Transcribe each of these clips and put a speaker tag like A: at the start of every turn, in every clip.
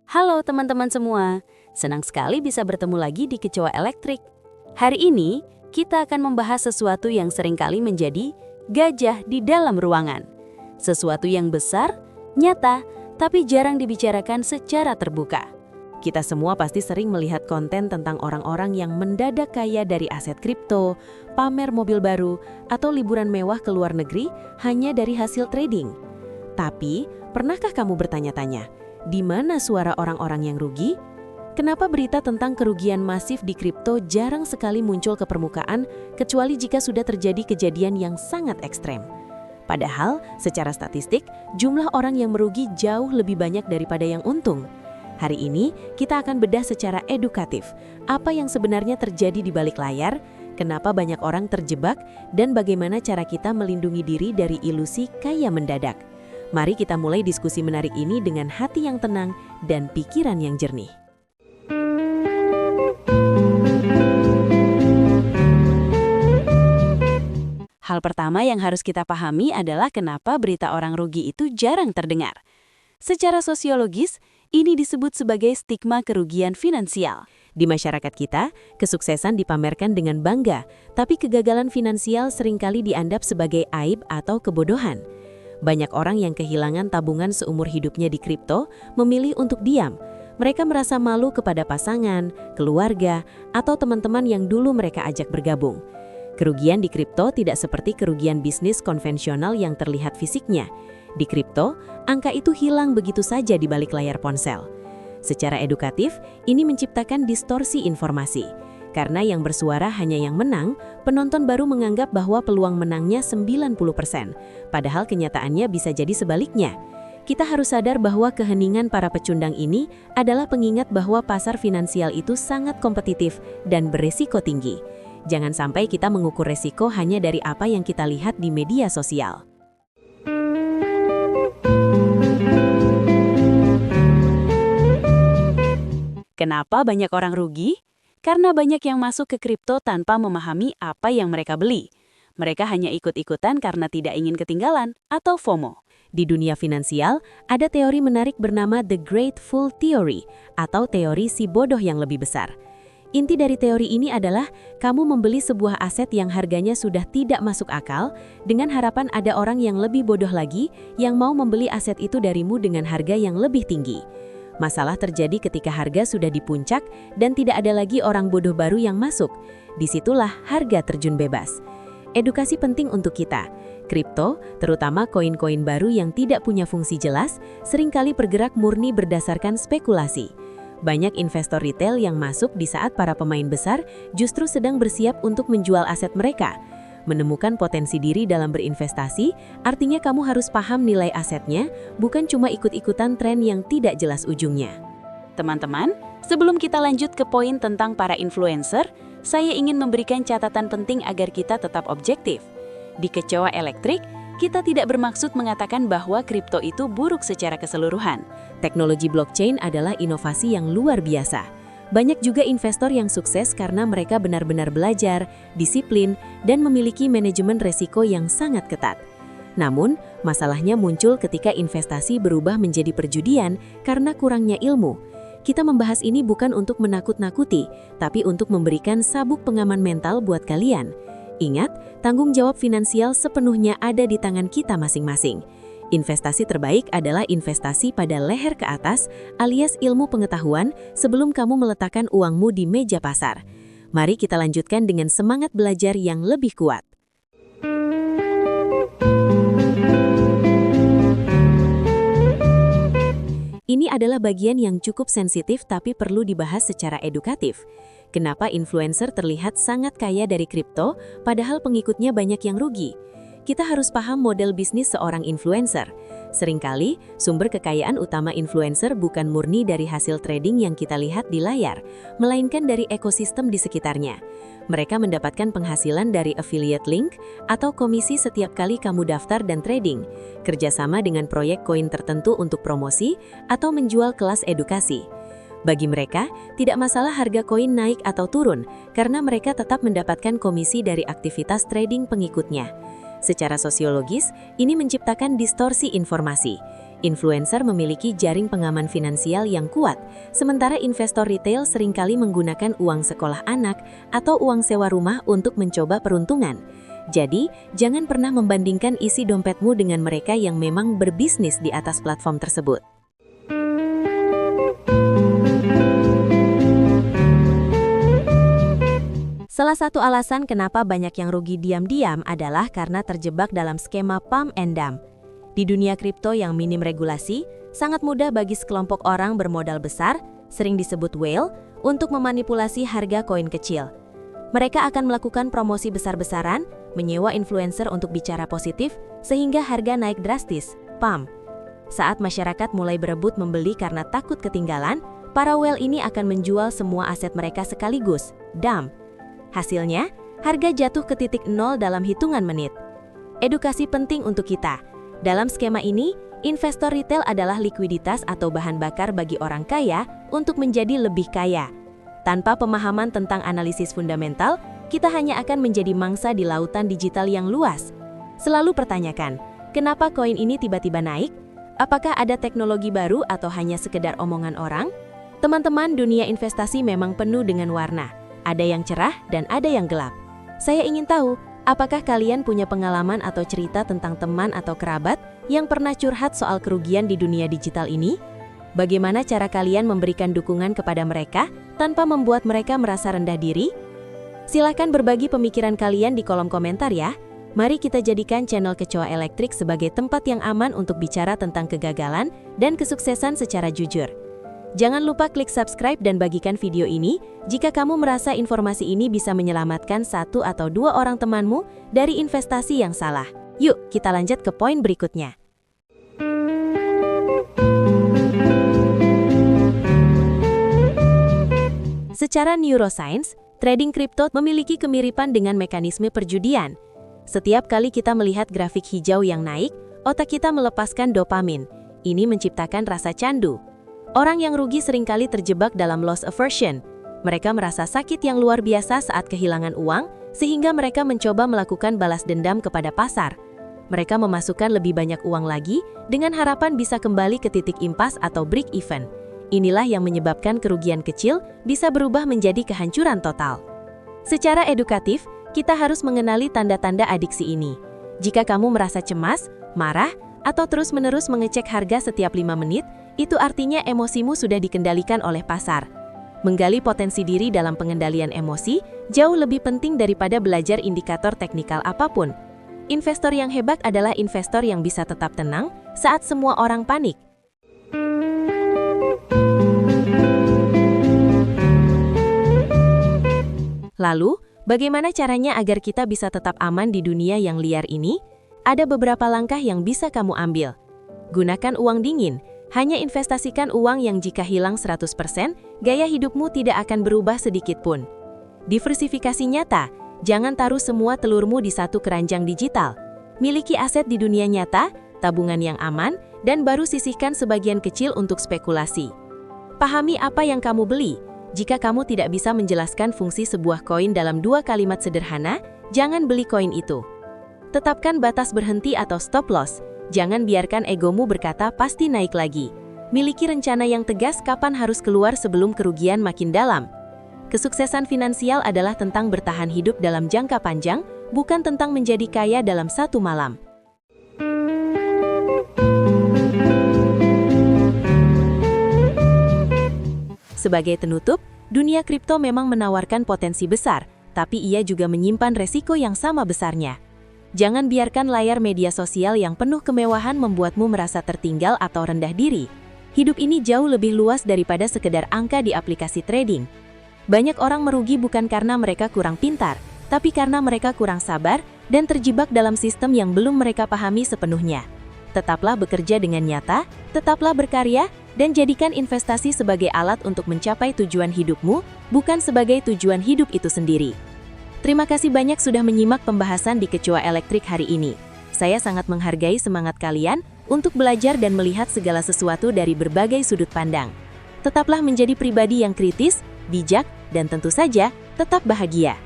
A: Halo teman-teman semua, senang sekali bisa bertemu lagi di Kecoa Elektrik. Hari ini, kita akan membahas sesuatu yang seringkali menjadi gajah di dalam ruangan. Sesuatu yang besar, nyata, tapi jarang dibicarakan secara terbuka. Kita semua pasti sering melihat konten tentang orang-orang yang mendadak kaya dari aset kripto, pamer mobil baru, atau liburan mewah ke luar negeri hanya dari hasil trading. Tapi, pernahkah kamu bertanya-tanya, di mana suara orang-orang yang rugi? Kenapa berita tentang kerugian masif di kripto jarang sekali muncul ke permukaan, kecuali jika sudah terjadi kejadian yang sangat ekstrem? Padahal, secara statistik, jumlah orang yang merugi jauh lebih banyak daripada yang untung. Hari ini, kita akan bedah secara edukatif apa yang sebenarnya terjadi di balik layar, kenapa banyak orang terjebak, dan bagaimana cara kita melindungi diri dari ilusi kaya mendadak. Mari kita mulai diskusi menarik ini dengan hati yang tenang dan pikiran yang jernih. Hal pertama yang harus kita pahami adalah kenapa berita orang rugi itu jarang terdengar. Secara sosiologis, ini disebut sebagai stigma kerugian finansial. Di masyarakat kita, kesuksesan dipamerkan dengan bangga, tapi kegagalan finansial seringkali dianggap sebagai aib atau kebodohan. Banyak orang yang kehilangan tabungan seumur hidupnya di kripto memilih untuk diam. Mereka merasa malu kepada pasangan, keluarga, atau teman-teman yang dulu mereka ajak bergabung. Kerugian di kripto tidak seperti kerugian bisnis konvensional yang terlihat fisiknya. Di kripto, angka itu hilang begitu saja di balik layar ponsel. Secara edukatif, ini menciptakan distorsi informasi. Karena yang bersuara hanya yang menang, penonton baru menganggap bahwa peluang menangnya 90%, padahal kenyataannya bisa jadi sebaliknya. Kita harus sadar bahwa keheningan para pecundang ini adalah pengingat bahwa pasar finansial itu sangat kompetitif dan beresiko tinggi. Jangan sampai kita mengukur resiko hanya dari apa yang kita lihat di media sosial. Kenapa banyak orang rugi? Karena banyak yang masuk ke kripto tanpa memahami apa yang mereka beli. Mereka hanya ikut-ikutan karena tidak ingin ketinggalan atau FOMO. Di dunia finansial, ada teori menarik bernama The Great Fool Theory atau teori si bodoh yang lebih besar. Inti dari teori ini adalah kamu membeli sebuah aset yang harganya sudah tidak masuk akal dengan harapan ada orang yang lebih bodoh lagi yang mau membeli aset itu darimu dengan harga yang lebih tinggi. Masalah terjadi ketika harga sudah di puncak dan tidak ada lagi orang bodoh baru yang masuk. Disitulah harga terjun bebas. Edukasi penting untuk kita. Kripto, terutama koin-koin baru yang tidak punya fungsi jelas, seringkali bergerak murni berdasarkan spekulasi. Banyak investor retail yang masuk di saat para pemain besar justru sedang bersiap untuk menjual aset mereka. Menemukan potensi diri dalam berinvestasi, artinya kamu harus paham nilai asetnya, bukan cuma ikut-ikutan tren yang tidak jelas ujungnya. Teman-teman, sebelum kita lanjut ke poin tentang para influencer, saya ingin memberikan catatan penting agar kita tetap objektif. Di Kecoa Elektrik, kita tidak bermaksud mengatakan bahwa kripto itu buruk secara keseluruhan. Teknologi blockchain adalah inovasi yang luar biasa. Banyak juga investor yang sukses karena mereka benar-benar belajar, disiplin, dan memiliki manajemen resiko yang sangat ketat. Namun, masalahnya muncul ketika investasi berubah menjadi perjudian karena kurangnya ilmu. Kita membahas ini bukan untuk menakut-nakuti, tapi untuk memberikan sabuk pengaman mental buat kalian. Ingat, tanggung jawab finansial sepenuhnya ada di tangan kita masing-masing. Investasi terbaik adalah investasi pada leher ke atas alias ilmu pengetahuan sebelum kamu meletakkan uangmu di meja pasar. Mari kita lanjutkan dengan semangat belajar yang lebih kuat. Ini adalah bagian yang cukup sensitif tapi perlu dibahas secara edukatif. Kenapa influencer terlihat sangat kaya dari kripto, padahal pengikutnya banyak yang rugi? Kita harus paham model bisnis seorang influencer. Seringkali, sumber kekayaan utama influencer bukan murni dari hasil trading yang kita lihat di layar, melainkan dari ekosistem di sekitarnya. Mereka mendapatkan penghasilan dari affiliate link atau komisi setiap kali kamu daftar dan trading, kerjasama dengan proyek koin tertentu untuk promosi, atau menjual kelas edukasi. Bagi mereka, tidak masalah harga koin naik atau turun, karena mereka tetap mendapatkan komisi dari aktivitas trading pengikutnya. Secara sosiologis, ini menciptakan distorsi informasi.
B: Influencer memiliki jaring pengaman finansial yang kuat, sementara investor retail seringkali menggunakan uang sekolah anak atau uang sewa rumah untuk mencoba peruntungan. Jadi, jangan pernah membandingkan isi dompetmu dengan mereka yang memang berbisnis di atas platform tersebut.
C: Salah satu alasan kenapa banyak yang rugi diam-diam adalah karena terjebak dalam skema pump and dump. Di dunia kripto yang minim regulasi, sangat mudah bagi sekelompok orang bermodal besar, sering disebut whale, untuk memanipulasi harga koin kecil. Mereka akan melakukan promosi besar-besaran, menyewa influencer untuk bicara positif, sehingga harga naik drastis, pump. Saat masyarakat mulai berebut membeli karena takut ketinggalan, para whale ini akan menjual semua aset mereka sekaligus, dump. Hasilnya, harga jatuh ke titik nol dalam hitungan menit. Edukasi penting untuk kita. Dalam skema ini, investor retail adalah likuiditas atau bahan bakar bagi orang kaya untuk menjadi lebih kaya. Tanpa pemahaman tentang analisis fundamental, kita hanya akan menjadi mangsa di lautan digital yang luas. Selalu pertanyakan, kenapa koin ini tiba-tiba naik? Apakah ada teknologi baru atau hanya sekedar omongan orang? Teman-teman, dunia investasi memang penuh dengan warna. Ada yang cerah dan ada yang gelap. Saya ingin tahu, apakah kalian punya pengalaman atau cerita tentang teman atau kerabat yang pernah curhat soal kerugian di dunia digital ini? Bagaimana cara kalian memberikan dukungan kepada mereka tanpa membuat mereka merasa rendah diri? Silahkan berbagi pemikiran kalian di kolom komentar ya. Mari kita jadikan channel Kecoa Elektrik sebagai tempat yang aman untuk bicara tentang kegagalan dan kesuksesan secara jujur. Jangan lupa klik subscribe dan bagikan video ini jika kamu merasa informasi ini bisa menyelamatkan 1 atau 2 orang temanmu dari investasi yang salah. Yuk, kita lanjut ke poin berikutnya. Secara neuroscience, trading kripto memiliki kemiripan dengan mekanisme perjudian. Setiap kali kita melihat grafik hijau yang naik, otak kita melepaskan dopamin. Ini menciptakan rasa candu. Orang yang rugi seringkali terjebak dalam loss aversion. Mereka merasa sakit yang luar biasa saat kehilangan uang, sehingga mereka mencoba melakukan balas dendam kepada pasar. Mereka memasukkan lebih banyak uang lagi, dengan harapan bisa kembali ke titik impas atau break even. Inilah yang menyebabkan kerugian kecil bisa berubah menjadi kehancuran total. Secara edukatif, kita harus mengenali tanda-tanda adiksi ini. Jika kamu merasa cemas, marah, atau terus-menerus mengecek harga setiap 5 menit, itu artinya emosimu sudah dikendalikan oleh pasar. Menggali potensi diri dalam pengendalian emosi jauh lebih penting daripada belajar indikator teknikal apapun. Investor yang hebat adalah investor yang bisa tetap tenang saat semua orang panik. Lalu, bagaimana caranya agar kita bisa tetap aman di dunia yang liar ini? Ada beberapa langkah yang bisa kamu ambil. Gunakan uang dingin. Hanya investasikan uang yang jika hilang 100%, gaya hidupmu tidak akan berubah sedikit pun. Diversifikasi nyata. Jangan taruh semua telurmu di satu keranjang digital. Miliki aset di dunia nyata, tabungan yang aman, dan baru sisihkan sebagian kecil untuk spekulasi. Pahami apa yang kamu beli. Jika kamu tidak bisa menjelaskan fungsi sebuah koin dalam 2 kalimat sederhana, jangan beli koin itu. Tetapkan batas berhenti atau stop loss. Jangan biarkan egomu berkata pasti naik lagi. Miliki rencana yang tegas kapan harus keluar sebelum kerugian makin dalam. Kesuksesan finansial adalah tentang bertahan hidup dalam jangka panjang, bukan tentang menjadi kaya dalam satu malam. Sebagai penutup, dunia kripto memang menawarkan potensi besar, tapi ia juga menyimpan resiko yang sama besarnya. Jangan biarkan layar media sosial yang penuh kemewahan membuatmu merasa tertinggal atau rendah diri. Hidup ini jauh lebih luas daripada sekedar angka di aplikasi trading. Banyak orang merugi bukan karena mereka kurang pintar, tapi karena mereka kurang sabar dan terjebak dalam sistem yang belum mereka pahami sepenuhnya. Tetaplah bekerja dengan nyata, tetaplah berkarya, dan jadikan investasi sebagai alat untuk mencapai tujuan hidupmu, bukan sebagai tujuan hidup itu sendiri. Terima kasih banyak sudah menyimak pembahasan di Kecoa Elektrik hari ini. Saya sangat menghargai semangat kalian untuk belajar dan melihat segala sesuatu dari berbagai sudut pandang. Tetaplah menjadi pribadi yang kritis, bijak, dan tentu saja tetap bahagia.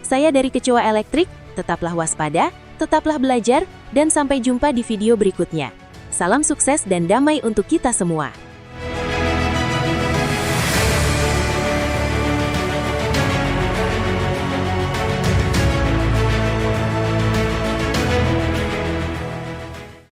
C: Saya dari Kecoa Elektrik, tetaplah waspada, tetaplah belajar, dan sampai jumpa di video berikutnya.
B: Salam sukses dan damai untuk kita semua.